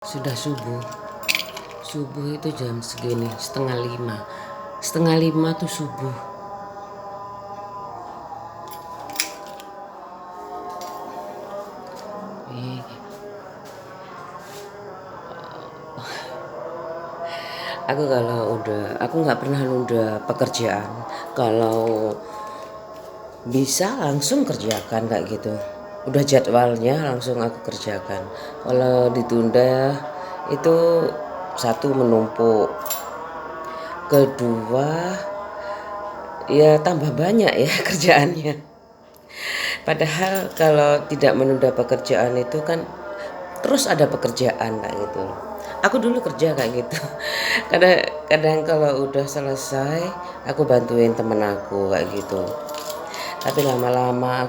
Sudah subuh. Subuh itu jam segini, setengah lima. Setengah lima tuh subuh. Aku nggak pernah nunda pekerjaan. Kalau bisa langsung kerjakan kayak gitu. Udah jadwalnya langsung aku kerjakan. Kalau ditunda itu satu menumpuk, kedua ya tambah banyak ya kerjaannya. Padahal kalau tidak menunda pekerjaan itu kan terus ada pekerjaan kayak gitu. Aku dulu kerja kayak gitu. Kadang kalau udah selesai aku bantuin temen aku kayak gitu. Tapi lama-lama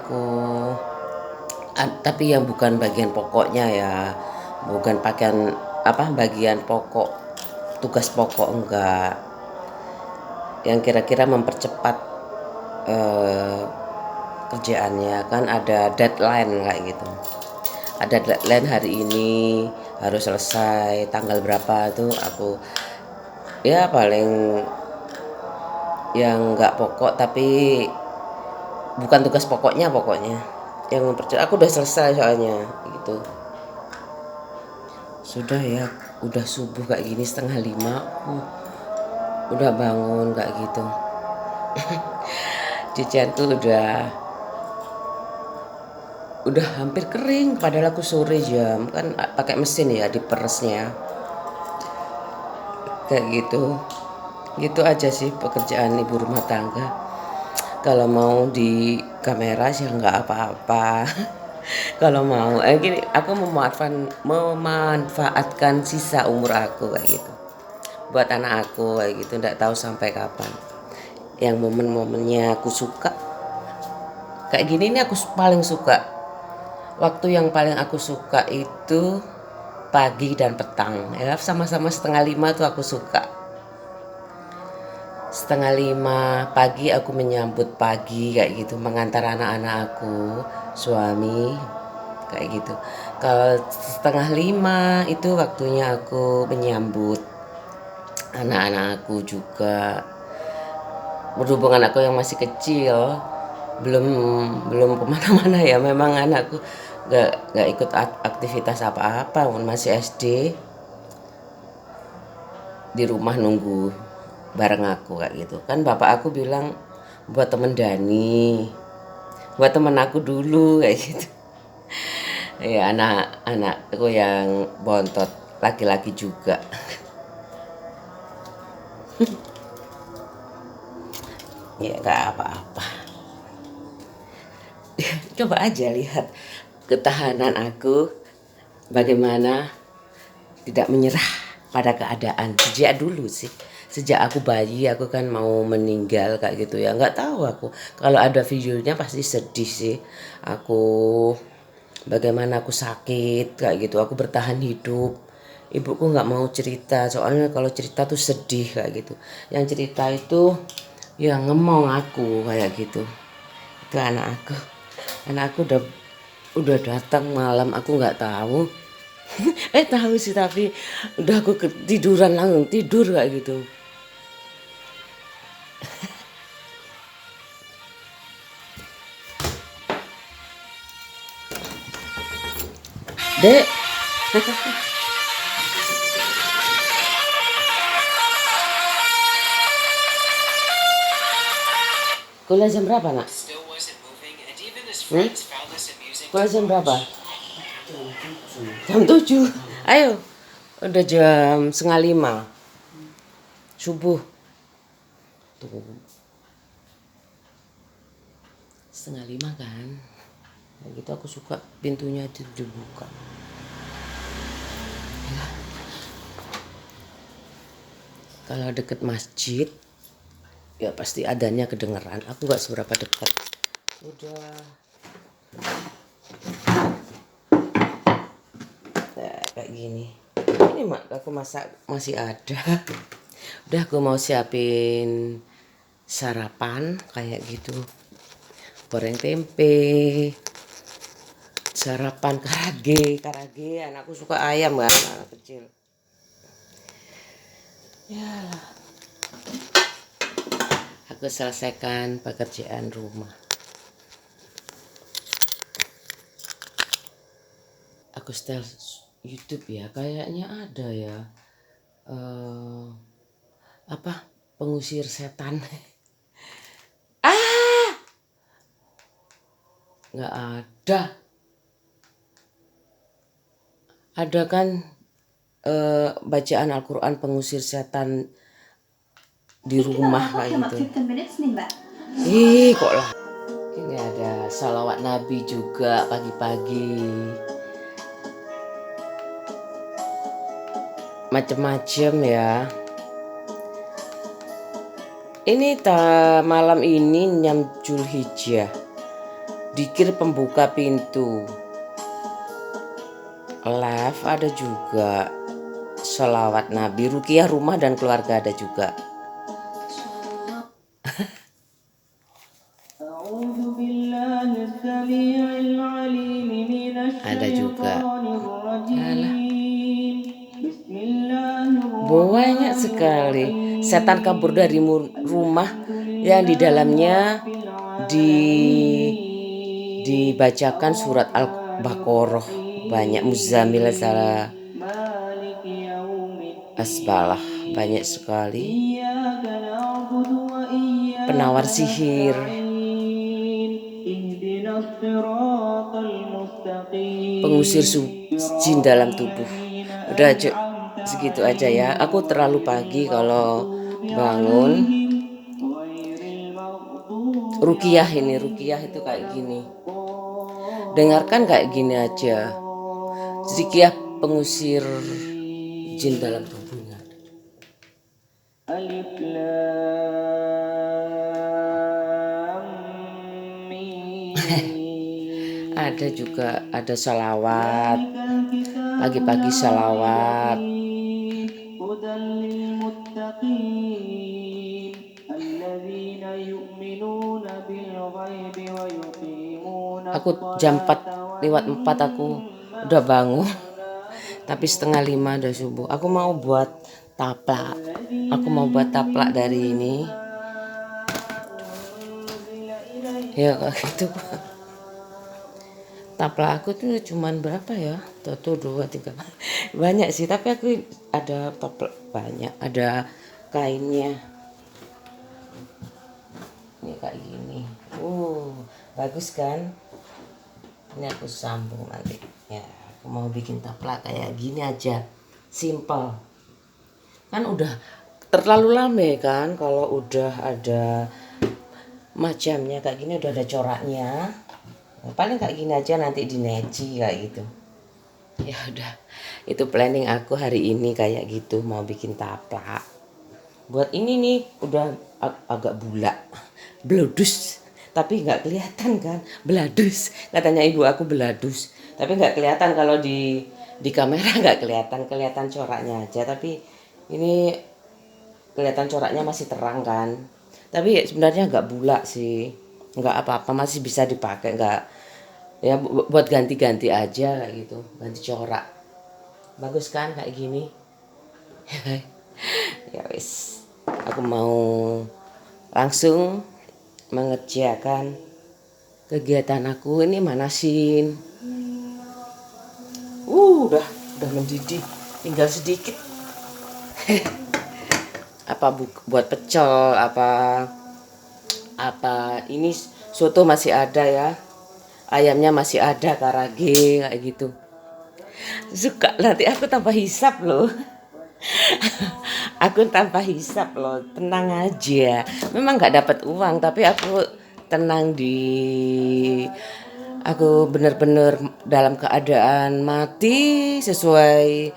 tapi yang bukan bagian pokoknya ya, bukan bagian pokok, tugas pokok enggak. Yang kira-kira mempercepat eh, kerjaannya kan ada deadline kayak gitu. Ada deadline hari ini harus selesai tanggal berapa itu aku ya paling yang nggak pokok tapi bukan tugas pokoknya yang aku udah selesai soalnya gitu. Sudah ya, udah subuh kayak gini setengah lima udah bangun kayak gitu. Cucian tuh udah hampir kering, padahal aku sore jam kan pakai mesin ya diperesnya kayak gitu aja sih pekerjaan ibu rumah tangga. Kalau mau di kamera sih nggak apa-apa. Kalau mau gini, aku memanfaatkan sisa umur aku kayak gitu buat anak aku kayak gitu, nggak tahu sampai kapan. Yang momen-momennya aku suka kayak gini, ini aku paling suka. Waktu yang paling aku suka itu pagi dan petang ya, sama-sama setengah lima tuh aku suka. Setengah lima pagi aku menyambut pagi kayak gitu, mengantar anak-anak aku, suami kayak gitu. Kalau setengah lima itu waktunya aku menyambut anak-anak aku juga. Berhubungan aku yang masih kecil, belum belum kemana-mana ya, memang anakku nggak ikut aktivitas apa-apa, masih SD, di rumah nunggu bareng aku kayak gitu kan. Bapak aku bilang buat temen Dani, buat temen aku dulu kayak gitu. Ya anak aku yang bontot laki-laki juga. Ya nggak apa-apa. Coba aja lihat ketahanan aku, bagaimana tidak menyerah pada keadaan. Sejak dulu sih, sejak aku bayi aku kan mau meninggal kayak gitu ya, nggak tahu aku. Kalau ada videonya pasti sedih sih aku, bagaimana aku sakit kayak gitu, aku bertahan hidup. Ibuku nggak mau cerita, soalnya kalau cerita tuh sedih kayak gitu. Yang cerita itu yang ngemong aku kayak gitu. Itu anak aku udah datang malam, aku nggak tahu. Tahu sih, tapi udah aku ketiduran, langsung tidur kayak gitu. Dek, kuliah jam berapa nak? Kuliah jam berapa? Jam 7. Ayo, udah jam setengah lima subuh. Tuh, setengah lima kan. Kayak gitu aku suka pintunya itu dibuka. Ya. Kalau deket masjid ya pasti adanya kedengeran. Aku nggak seberapa dekat. Udah. Nah, kayak gini. Ini aku masak masih ada. Udah aku mau siapin sarapan kayak gitu. Goreng tempe, sarapan karage. Anakku suka ayam kan, anak kecil. Ya, aku selesaikan pekerjaan rumah. Aku setel YouTube ya, kayaknya ada ya. Apa pengusir setan. Nggak ada kan bacaan Al-Quran pengusir setan di rumah kayak gitu. Ih kok lah. Ini ada salawat Nabi juga pagi-pagi. Macem-macem ya. Ini malam ini 6 Zulhijjah. Dikir pembuka pintu. Live ada juga. Sholawat Nabi, ruqyah rumah dan keluarga ada juga. Ada juga. Alah. Banyak sekali. Setan kabur dari rumah yang di dalamnya dibacakan surat Al-Baqarah. Banyak Muzammil salah asbalah, banyak sekali. Penawar sihir. Pengusir jin dalam tubuh. Udah aja segitu aja ya. Aku terlalu pagi kalau bangun. Ruqyah itu kayak gini. Dengarkan kayak gini aja. Ruqyah pengusir jin dalam tubuhnya. Alif Lam Mim. Ada juga, ada salawat. Pagi-pagi salawat. Aku jam 4:04 aku udah bangun. Tapi 4:30 udah subuh. Aku mau buat taplak. Dari ini. Ya kayak gitu. Taplak aku tuh cuman berapa ya? 1, 2, 3. Banyak sih, tapi aku ada taplak banyak. Ada kainnya. Ini kayak gini. Bagus kan? Ini aku sambung nanti. Ya, aku mau bikin taplak kayak gini aja. Simple. Kan udah terlalu lama kan kalau udah ada macamnya kayak gini, udah ada coraknya. Paling kayak gini aja nanti dineci kayak gitu. Ya udah, itu planning aku hari ini kayak gitu, mau bikin taplak. Buat ini nih udah agak bulat, beladus, tapi nggak kelihatan kan, beladus. Katanya ibu aku beladus, tapi nggak kelihatan kalau di kamera, nggak kelihatan coraknya aja. Tapi ini kelihatan coraknya masih terang kan. Tapi sebenarnya nggak bulat sih, nggak apa-apa, masih bisa dipakai, nggak ya buat ganti-ganti aja kayak gitu, ganti corak. Bagus kan kayak gini. Ya wis, aku mau langsung mengerjakan kegiatan aku ini, manasin. Udah mendidih, tinggal sedikit. Apa buat pecel, apa ini soto masih ada ya, ayamnya masih ada, karage kayak gitu. Suka nanti aku tambah hisap loh. Aku tanpa hisap loh, tenang aja. Memang nggak dapat uang, tapi aku tenang aku bener-bener dalam keadaan mati sesuai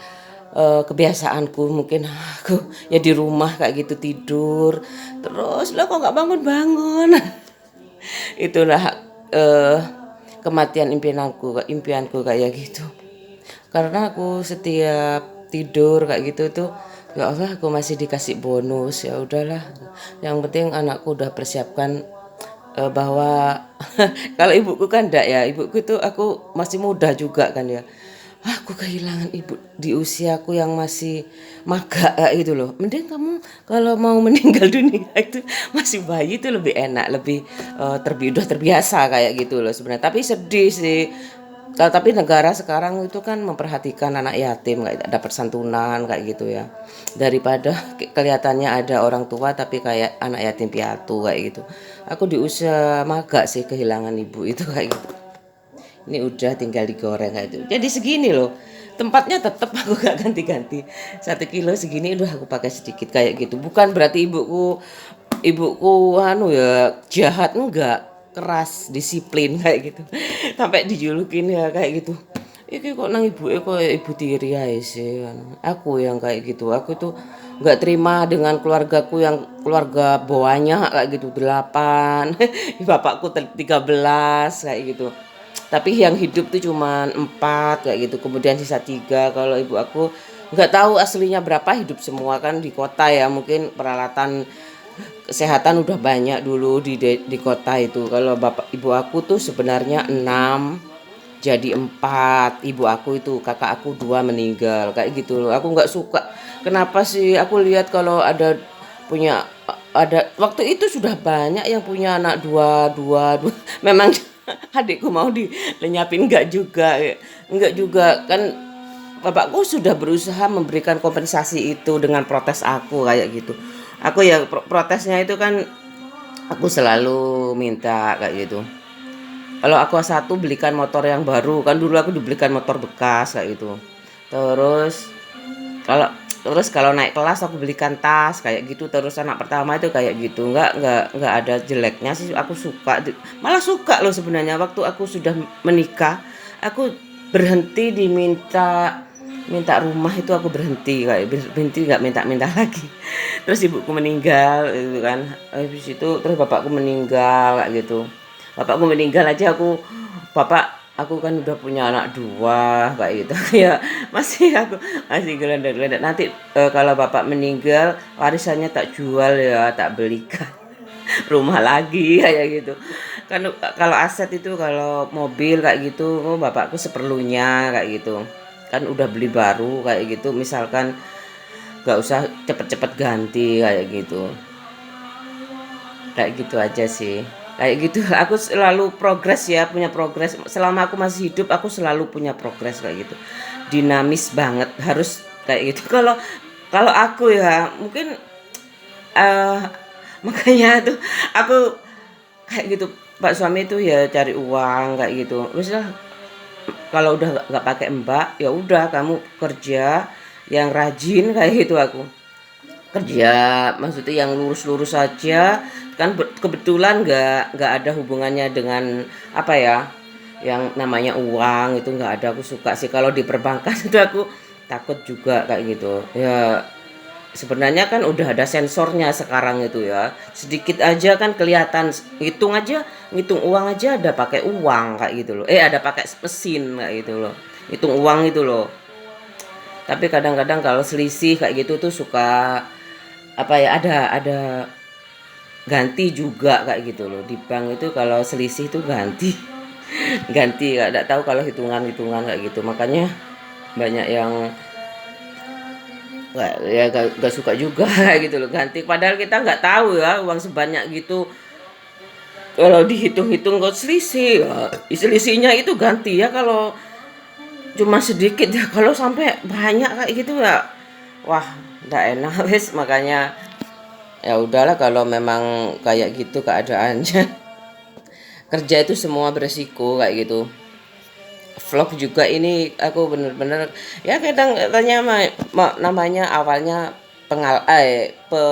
kebiasaanku. Mungkin aku ya di rumah kayak gitu tidur terus, lo kok nggak bangun-bangun. Itulah kematian impianku kayak gitu. Karena aku setiap tidur kayak gitu tuh, ya Allah aku masih dikasih bonus, ya udahlah. Yang penting anakku udah persiapkan bahwa kalau ibuku kan enggak ya, ibuku itu aku masih muda juga kan ya. Aku kehilangan ibu di usiaku yang masih maga kayak gitu loh. Mending kamu kalau mau meninggal dunia itu masih bayi itu lebih enak, lebih udah terbiasa kayak gitu loh sebenarnya. Tapi sedih sih. Kalau tapi negara sekarang itu kan memperhatikan anak yatim kayak dapat santunan kayak gitu ya. Daripada kelihatannya ada orang tua tapi kayak anak yatim piatu kayak gitu. Aku di usia maga sih kehilangan ibu itu kayak gitu. Ini udah tinggal digoreng kayak itu. Jadi segini loh. Tempatnya tetap aku gak ganti-ganti. 1 kilo segini udah aku pakai sedikit kayak gitu. Bukan berarti ibuku anu ya jahat, enggak, keras, disiplin kayak gitu. Sampai dijulukin ya kayak gitu. Iki kok nang ibu kok ibu tiri ae sih. Aku yang kayak gitu. Aku tuh nggak terima dengan keluargaku yang keluarga banyak kayak gitu 8. Bapakku 13 kayak gitu. Tapi yang hidup tuh cuma 4 kayak gitu. Kemudian sisa 3. Kalau ibu aku nggak tahu aslinya berapa, hidup semua kan di kota ya. Mungkin peralatan kesehatan udah banyak dulu di kota itu. Kalau bapak ibu aku tuh sebenarnya 6 jadi 4. Ibu aku itu kakak aku 2 meninggal kayak gitu loh. Aku nggak suka. Kenapa sih aku lihat kalau punya ada waktu itu sudah banyak yang punya anak dua. Memang adikku mau dilenyapin enggak juga kan. Bapakku sudah berusaha memberikan kompensasi itu dengan protes aku kayak gitu. Aku ya protesnya itu kan aku selalu minta kayak gitu. Kalau aku satu belikan motor yang baru, kan dulu aku dibelikan motor bekas kayak gitu. Terus kalau kalau naik kelas aku belikan tas kayak gitu. Terus anak pertama itu kayak gitu. Enggak ada jeleknya sih, aku suka. Malah suka loh sebenarnya. Waktu aku sudah menikah, aku berhenti minta rumah itu, aku berhenti nggak minta lagi. Terus ibuku meninggal gitu kan, habis itu terus bapakku meninggal kayak gitu. Bapakku meninggal aja aku kan udah punya anak 2 kayak gitu. Ya masih gelandak-gelandak nanti. Kalau bapak meninggal warisannya tak jual ya, tak belikan rumah lagi kayak gitu kan. Kalau aset itu, kalau mobil kayak gitu, bapakku seperlunya kayak gitu kan. Udah beli baru kayak gitu, misalkan gak usah cepet-cepet ganti kayak gitu aja sih. Kayak gitu aku selalu progres ya, punya progres selama aku masih hidup. Aku selalu punya progres kayak gitu, dinamis banget harus kayak gitu. Kalau kalau aku ya mungkin eh makanya tuh aku kayak gitu. Pak suami itu ya cari uang kayak gitu. Terus lah kalau udah nggak pakai mbak, ya udah kamu kerja yang rajin kayak gitu. Aku kerja maksudnya yang lurus-lurus saja kan. Kebetulan nggak ada hubungannya dengan apa ya yang namanya uang itu, nggak ada. Aku suka sih kalau di perbankan itu. Aku takut juga kayak gitu ya. Sebenarnya kan udah ada sensornya sekarang itu ya. Sedikit aja kan kelihatan, ngitung uang aja ada pakai uang kayak gitu loh. Ada pakai mesin kayak gitu loh. Hitung uang itu loh. Tapi kadang-kadang kalau selisih kayak gitu tuh suka apa ya, ada ganti juga kayak gitu loh. Di bank itu kalau selisih tuh ganti. Ganti, enggak tahu kalau hitungan-hitungan kayak gitu. Makanya banyak yang gak suka juga gitu loh ganti. Padahal kita nggak tahu ya uang sebanyak gitu. Kalau dihitung-hitung kok selisih ya, selisihnya itu ganti ya. Kalau cuma sedikit ya, kalau sampai banyak kayak gitu ya, wah nggak enak. Wes makanya ya udahlah kalau memang kayak gitu keadaannya. Kerja itu semua beresiko kayak gitu. Vlog juga ini aku bener-bener ya, kadang katanya namanya awalnya pe,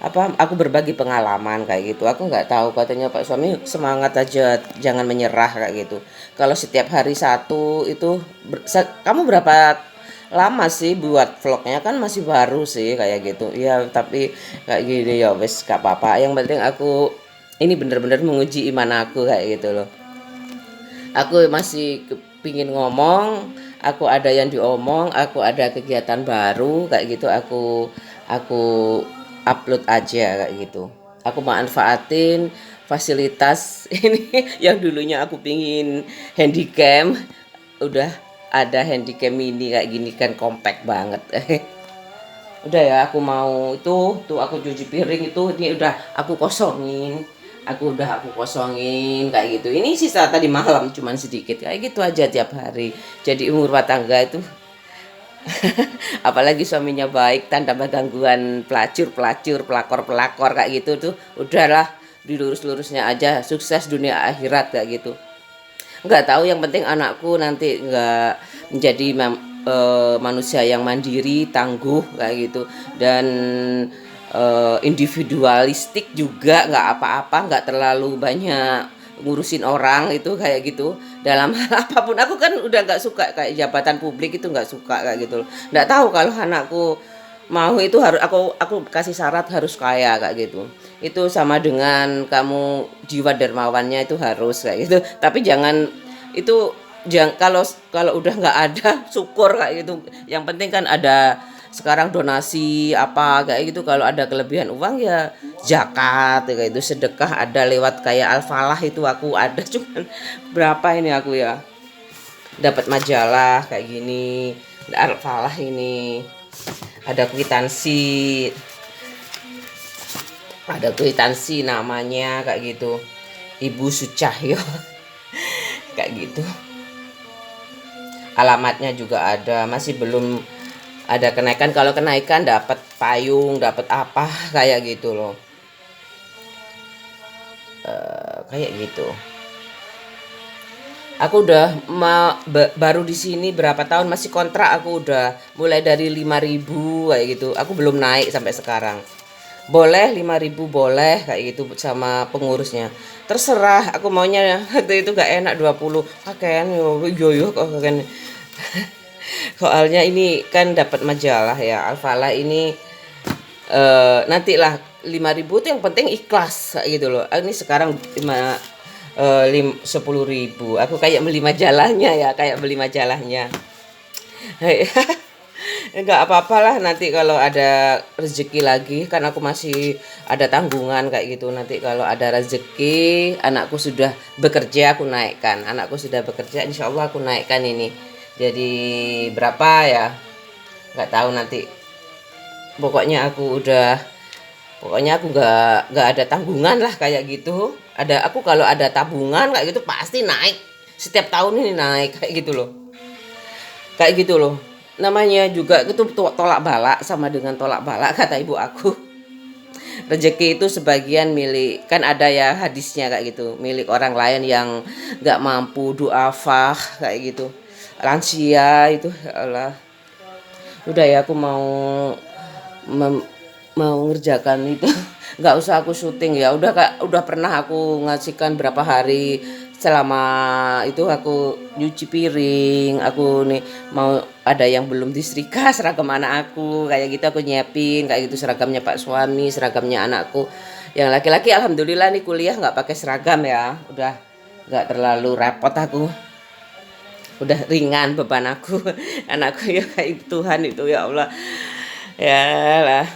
apa aku berbagi pengalaman kayak gitu. Aku nggak tahu, katanya Pak suami semangat aja, jangan menyerah kayak gitu. Kalau setiap hari satu itu kamu berapa lama sih buat vlognya? Kan masih baru sih kayak gitu ya. Tapi kayak gini ya wes gak apa-apa, yang penting aku ini bener-bener menguji iman aku kayak gitu loh. Aku masih pingin ngomong, aku ada yang diomong, aku ada kegiatan baru kayak gitu, aku upload aja kayak gitu. aku manfaatin fasilitas ini yang dulunya aku pingin handycam, udah ada handycam mini kayak gini kan compact banget. Udah ya, aku mau itu tuh aku cuci piring itu ini udah aku kosongin. Aku kosongin kayak gitu. Ini sisa tadi malam cuman sedikit kayak gitu aja tiap hari. Jadi umur rumah tangga itu apalagi suaminya baik tanpa gangguan pelacur-pelacur, pelakor-pelakor kayak gitu tuh udahlah dilurus-lurusnya aja sukses dunia akhirat kayak gitu. Nggak tahu, yang penting anakku nanti nggak menjadi manusia yang mandiri, tangguh kayak gitu, dan individualistik juga, nggak apa-apa, nggak terlalu banyak ngurusin orang itu kayak gitu. Dalam hal apapun aku kan udah nggak suka kayak jabatan publik itu, nggak suka kayak gitu. Nggak tahu kalau anakku mau itu harus aku kasih syarat harus kaya kayak gitu. Itu sama dengan kamu jiwa dermawannya itu harus kayak gitu. Tapi jangan itu jangan kalau kalau udah nggak ada syukur kayak gitu. Yang penting kan ada sekarang donasi apa kayak gitu, kalau ada kelebihan uang ya zakat kayak itu, sedekah ada lewat kayak Al-Falah itu aku ada cuman berapa ini aku ya dapat majalah kayak gini Al-Falah ini ada kwitansi namanya kayak gitu Ibu Sucahyo kayak gitu, alamatnya juga ada, masih belum ada kenaikan. Kalau kenaikan dapat payung, dapat apa kayak gitu loh. Kayak gitu. Aku udah baru di sini berapa tahun, masih kontrak aku udah mulai dari 5.000 kayak gitu. Aku belum naik sampai sekarang. Boleh 5.000 boleh kayak gitu sama pengurusnya. Terserah aku maunya waktu itu gak enak 20. Pakaian yo kok kan. Soalnya ini kan dapat majalah ya Al-Falah ini, nantilah 5.000 tuh yang penting ikhlas gitu loh. Ini sekarang 10.000. Aku kayak beli majalahnya ya, kayak beli majalahnya. Enggak apa-apalah, nanti kalau ada rezeki lagi kan aku masih ada tanggungan kayak gitu. Nanti kalau ada rezeki anakku sudah bekerja aku naikkan. Anakku sudah bekerja insya Allah aku naikkan ini. Jadi berapa ya? Nggak tahu nanti. Pokoknya aku nggak ada tanggungan lah kayak gitu. Aku kalau ada tabungan kayak gitu pasti naik. Setiap tahun ini naik kayak gitu loh. Kayak gitu loh. Namanya juga itu tolak balak, sama dengan tolak balak kata ibu aku. Rezeki itu sebagian milik, kan ada ya hadisnya kayak gitu, milik orang lain yang nggak mampu, duafah kayak gitu, lansia itu ya Allah. Udah ya aku mau ngerjakan itu. Nggak usah aku syuting ya, udah kak, udah pernah aku ngasihkan berapa hari selama itu aku nyuci piring, aku nih mau ada yang belum disetrika seragam anak aku kayak gitu, aku nyiapin kayak gitu seragamnya pak suami, seragamnya anakku yang laki-laki. Alhamdulillah nih kuliah nggak pakai seragam ya, udah nggak terlalu repot aku, udah ringan beban aku. Anakku ya kayak Tuhan itu ya Allah ya lah.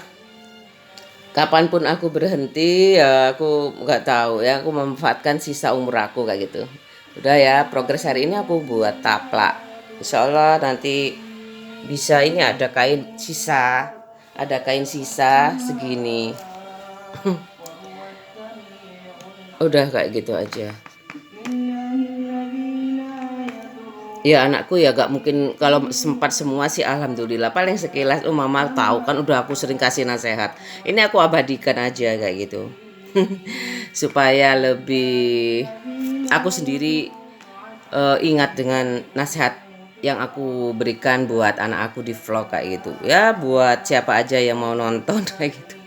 Kapanpun aku berhenti ya aku nggak tahu ya, aku memanfaatkan sisa umur aku kayak gitu. Udah ya, progres hari ini aku buat taplak, insya Allah nanti bisa. Ini ada kain sisa segini. Udah kayak gitu aja ya. Anakku ya gak mungkin kalau sempat semua sih, alhamdulillah paling sekilas mama tahu kan, udah aku sering kasih nasihat, ini aku abadikan aja kayak gitu. Supaya lebih aku sendiri ingat dengan nasihat yang aku berikan buat anak aku di vlog kayak gitu ya, buat siapa aja yang mau nonton kayak gitu.